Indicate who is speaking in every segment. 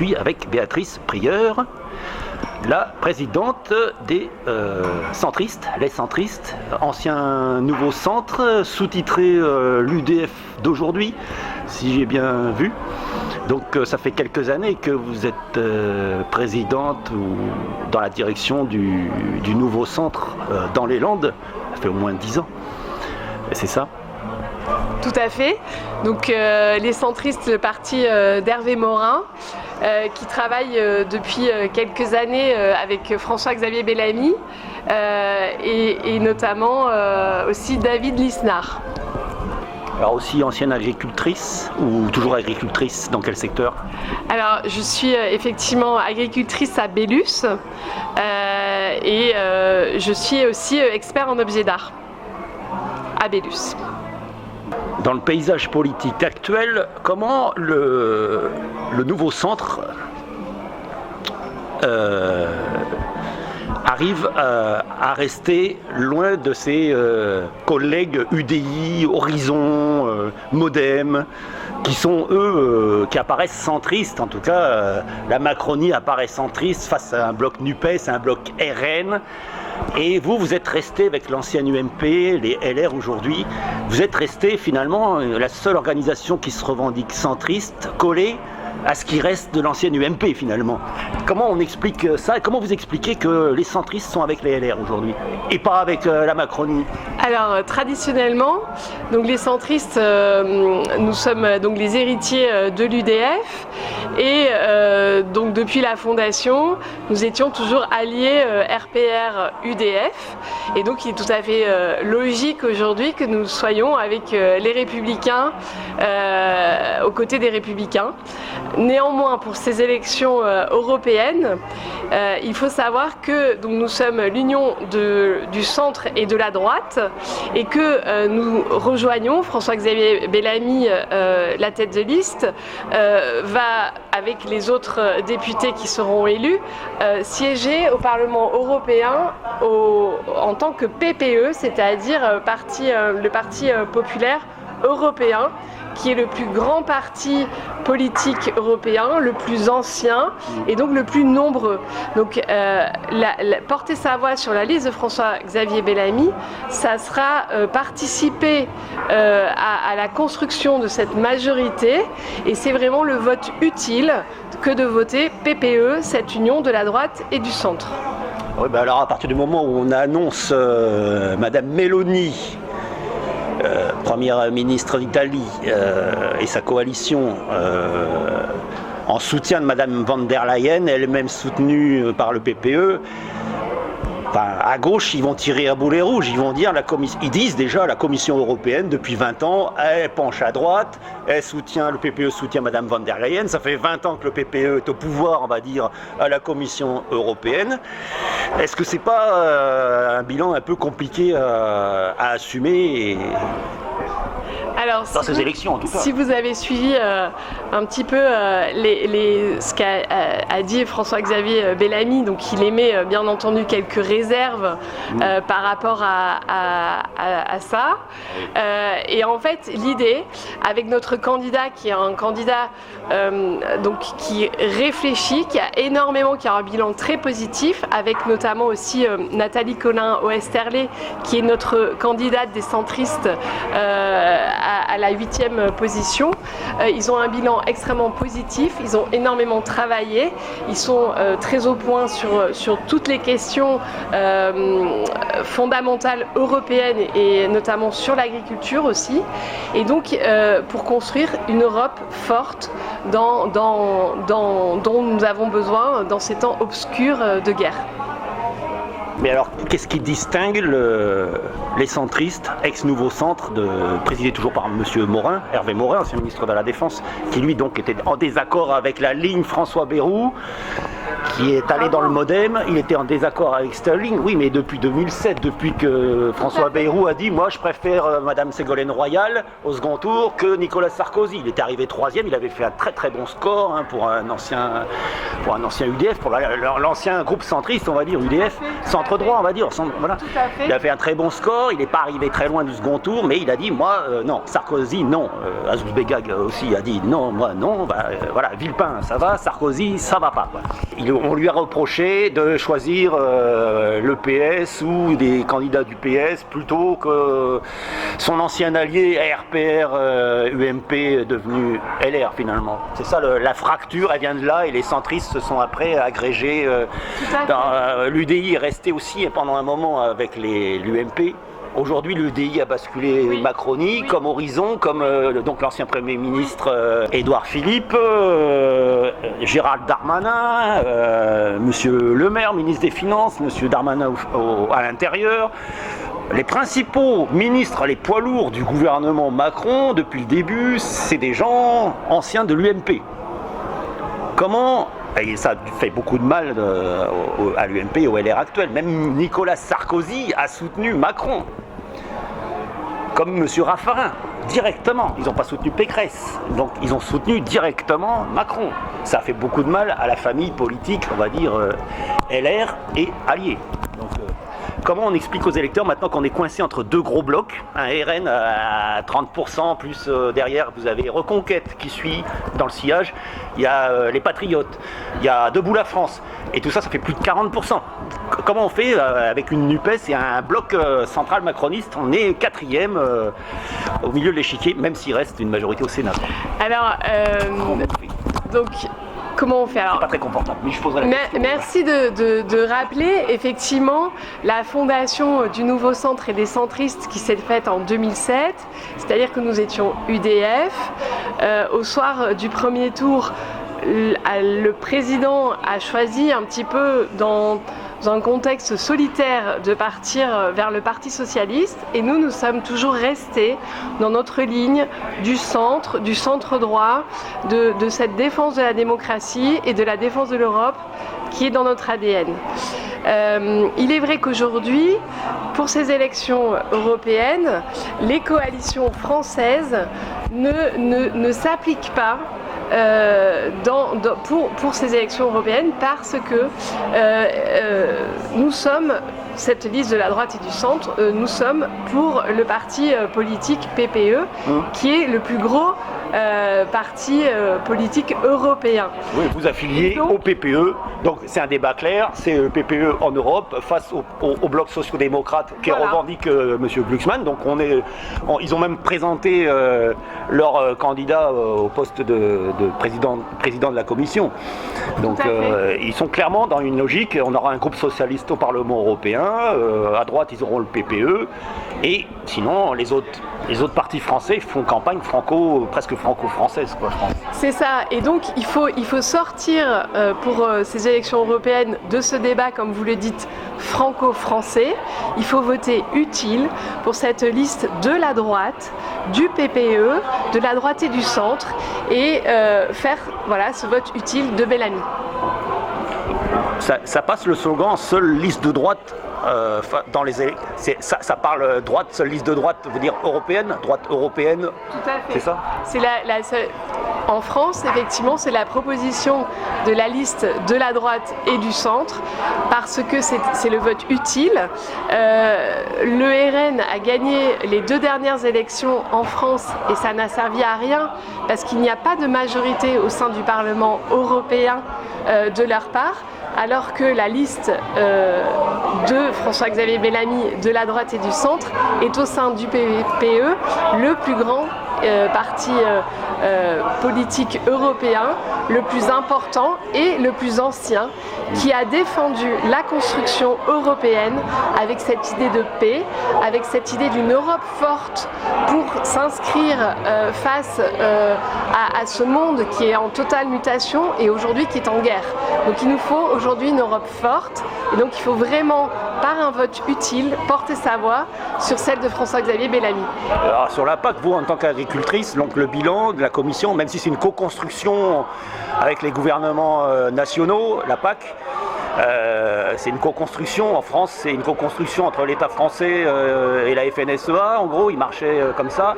Speaker 1: suis avec Béatrice Prieur, la présidente des centristes, les centristes, ancien nouveau centre, sous-titré l'UDF d'aujourd'hui, si j'ai bien vu. Donc ça fait quelques années que vous êtes présidente ou dans la direction du nouveau centre dans les Landes. Ça fait au moins 10 ans. Et c'est ça?
Speaker 2: Tout à fait. Donc les centristes, le parti d'Hervé Morin, qui travaille depuis quelques années avec François-Xavier Bellamy et notamment aussi David Lisnard.
Speaker 1: Alors aussi ancienne agricultrice ou toujours agricultrice, dans quel secteur?
Speaker 2: Alors je suis effectivement agricultrice à Bélus et je suis aussi expert en objets d'art à Bélus.
Speaker 1: Dans le paysage politique actuel, comment le nouveau centre arrive à rester loin de ses collègues UDI, Horizon, Modem, qui sont eux, qui apparaissent centristes. En tout cas, la Macronie apparaît centriste face à un bloc NUPES, un bloc RN. Et vous êtes resté avec l'ancienne UMP, les LR aujourd'hui, vous êtes resté finalement la seule organisation qui se revendique centriste, collée à ce qui reste de l'ancienne UMP finalement. Comment on explique ça et comment vous expliquez que les centristes sont avec les LR aujourd'hui et pas avec la Macronie?
Speaker 2: Alors traditionnellement, donc les centristes, nous sommes donc les héritiers de l'UDF et donc depuis la fondation, nous étions toujours alliés RPR-UDF et donc il est tout à fait logique aujourd'hui que nous soyons avec les Républicains aux côtés des Républicains. Néanmoins, pour ces élections européennes, il faut savoir que donc, nous sommes l'union du centre et de la droite et que nous rejoignons François-Xavier Bellamy, la tête de liste, va avec les autres députés qui seront élus siéger au Parlement européen en tant que PPE, c'est-à-dire le Parti populaire européen, qui est le plus grand parti politique européen, le plus ancien et donc le plus nombreux. Donc porter sa voix sur la liste de François-Xavier Bellamy, ça sera participer à la construction de cette majorité et c'est vraiment le vote utile que de voter PPE, cette union de la droite et du centre.
Speaker 1: Oui, ben alors à partir du moment où on annonce Madame Meloni, première ministre d'Italie et sa coalition en soutien de Madame von der Leyen, elle-même soutenue par le PPE. Enfin, à gauche, ils vont tirer à boulet rouge, ils vont dire, ils disent déjà la Commission européenne depuis 20 ans, elle penche à droite, le PPE soutient Madame von der Leyen, ça fait 20 ans que le PPE est au pouvoir, on va dire, à la Commission européenne. Est-ce que c'est pas un bilan un peu compliqué à assumer
Speaker 2: Alors,
Speaker 1: dans ces élections en tout cas?
Speaker 2: Si vous avez suivi un petit peu ce qu'a dit François-Xavier Bellamy, donc il émet bien entendu quelques réserves par rapport à ça. Et en fait, l'idée, avec notre candidat qui est un candidat donc, qui réfléchit, qui a un bilan très positif, avec notamment aussi Nathalie Colin-Oesterlé, qui est notre candidate des centristes à la 8e position. Ils ont un bilan extrêmement positif, ils ont énormément travaillé, ils sont très au point sur toutes les questions fondamentales européennes et notamment sur l'agriculture aussi. Et donc pour construire une Europe forte dont nous avons besoin dans ces temps obscurs de guerre.
Speaker 1: Mais alors, qu'est-ce qui distingue les centristes, ex-nouveau centre, présidé toujours par M. Morin, Hervé Morin, ancien ministre de la Défense, qui lui donc était en désaccord avec la ligne François Bayrou, qui est allé dans le Modem, il était en désaccord avec Sterling, oui, mais depuis 2007, depuis que François Bayrou a dit « moi je préfère Madame Ségolène Royal au second tour que Nicolas Sarkozy ». Il était arrivé 3e, il avait fait un très très bon score pour un ancien UDF, pour l'ancien groupe centriste, on va dire UDF, centre centre-droit, on va dire. Voilà.
Speaker 2: Tout à fait.
Speaker 1: Il a fait un très bon score, il n'est pas arrivé très loin du second tour, mais il a dit, moi, non. Sarkozy, non. Azouz Begag aussi a dit, non, moi, non. Voilà, Villepin, ça va, Sarkozy, ça va pas. Quoi. On lui a reproché de choisir le PS ou des candidats du PS plutôt que son ancien allié RPR UMP devenu LR finalement. C'est ça la fracture, elle vient de là et les centristes se sont après agrégés. L'UDI est resté aussi pendant un moment avec l'UMP. Aujourd'hui, l'UDI a basculé Macronie, comme Horizon, comme donc l'ancien Premier ministre Édouard Philippe, Gérald Darmanin, Monsieur Le Maire, ministre des Finances, Monsieur Darmanin à l'intérieur. Les principaux ministres, les poids lourds du gouvernement Macron, depuis le début, c'est des gens anciens de l'UMP. Comment, et ça fait beaucoup de mal à l'UMP et au LR actuel, même Nicolas Sarkozy a soutenu Macron. Comme M. Raffarin, directement. Ils n'ont pas soutenu Pécresse, donc ils ont soutenu directement Macron. Ça fait beaucoup de mal à la famille politique, on va dire, LR et alliés. Donc, comment on explique aux électeurs maintenant qu'on est coincé entre deux gros blocs, un RN à 30%, plus derrière vous avez Reconquête qui suit dans le sillage, il y a les Patriotes, il y a Debout la France, et tout ça, ça fait plus de 40%. Comment on fait avec une NUPES et un bloc central macroniste? On est quatrième au milieu de l'échiquier, même s'il reste une majorité au Sénat.
Speaker 2: Alors, donc... Comment on fait alors?
Speaker 1: C'est pas très confortable, mais je poserai la question.
Speaker 2: Merci de rappeler effectivement la fondation du Nouveau Centre et des centristes qui s'est faite en 2007, c'est-à-dire que nous étions UDF. Au soir du premier tour, le président a choisi un petit peu dans un contexte solitaire de partir vers le Parti Socialiste et nous sommes toujours restés dans notre ligne du centre droit, de cette défense de la démocratie et de la défense de l'Europe qui est dans notre ADN. Il est vrai qu'aujourd'hui, pour ces élections européennes, les coalitions françaises ne s'appliquent pas pour ces élections européennes parce que nous sommes, cette liste de la droite et du centre, nous sommes pour le parti politique PPE qui est le plus gros parti politique européen.
Speaker 1: Oui, vous affiliez au PPE, donc c'est un débat clair, c'est le PPE en Europe face au bloc socio-démocrate qui revendique M. Glucksmann. Donc ils ont même présenté leur candidat au poste de président de la commission. Donc ils sont clairement dans une logique, on aura un groupe socialiste au Parlement européen, à droite ils auront le PPE, et sinon les autres partis français font campagne presque franco-française, quoi, je pense.
Speaker 2: C'est ça, et donc il faut sortir pour ces élections européennes de ce débat, comme vous le dites, franco-français. Il faut voter utile pour cette liste de la droite, du PPE, de la droite et du centre, et faire ce vote utile de Bellamy.
Speaker 1: Ça passe le slogan « Seule liste de droite ». Dans les ça parle droite, seule liste de droite, veut dire européenne, droite européenne.
Speaker 2: Tout à fait.
Speaker 1: C'est ça.
Speaker 2: C'est la seule. En France, effectivement, c'est la proposition de la liste de la droite et du centre, parce que c'est le vote utile. Le RN a gagné les 2 dernières élections en France et ça n'a servi à rien, parce qu'il n'y a pas de majorité au sein du Parlement européen de leur part. Alors que la liste de François-Xavier Bellamy de la droite et du centre est au sein du PPE le plus grand parti politique européen, le plus important et le plus ancien, qui a défendu la construction européenne avec cette idée de paix, avec cette idée d'une Europe forte pour s'inscrire face à ce monde qui est en totale mutation et aujourd'hui qui est en guerre. Donc il nous faut aujourd'hui une Europe forte et donc il faut vraiment, par un vote utile, porter sa voix sur celle de François-Xavier Bellamy.
Speaker 1: Alors, sur la PAC, vous en tant qu'agricultrice, donc le bilan de la commission, même si c'est une co-construction avec les gouvernements nationaux, la PAC, c'est une co-construction. En France, c'est une co-construction entre l'État français et la FNSEA. En gros, ils marchaient comme ça.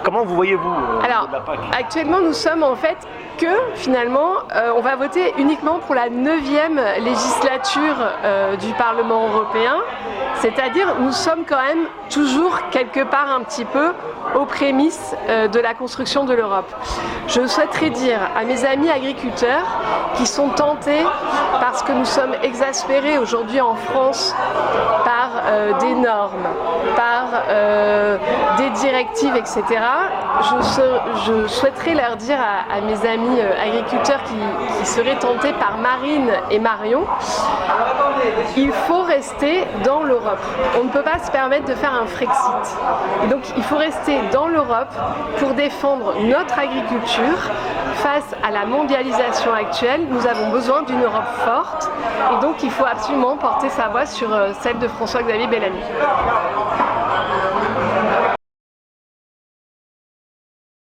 Speaker 1: Comment vous voyez-vous
Speaker 2: Alors,
Speaker 1: la PAC?
Speaker 2: actuellement, nous sommes en fait que finalement, on va voter uniquement pour la 9e législature du Parlement européen. C'est-à-dire, nous sommes quand même toujours quelque part un petit peu aux prémices de la construction de l'Europe. Je souhaiterais dire à mes amis agriculteurs qui sont tentés, parce que nous sommes exaspérés aujourd'hui en France par des normes, par des directives, etc., je souhaiterais leur dire à mes amis agriculteurs qui seraient tentés par Marine et Marion, il faut rester dans l'Europe. On ne peut pas se permettre de faire un Frexit. Et donc il faut rester dans l'Europe pour défendre notre agriculture face à la mondialisation actuelle. Nous avons besoin d'une Europe forte et donc il faut absolument porter sa voix sur celle de François-Xavier Bellamy.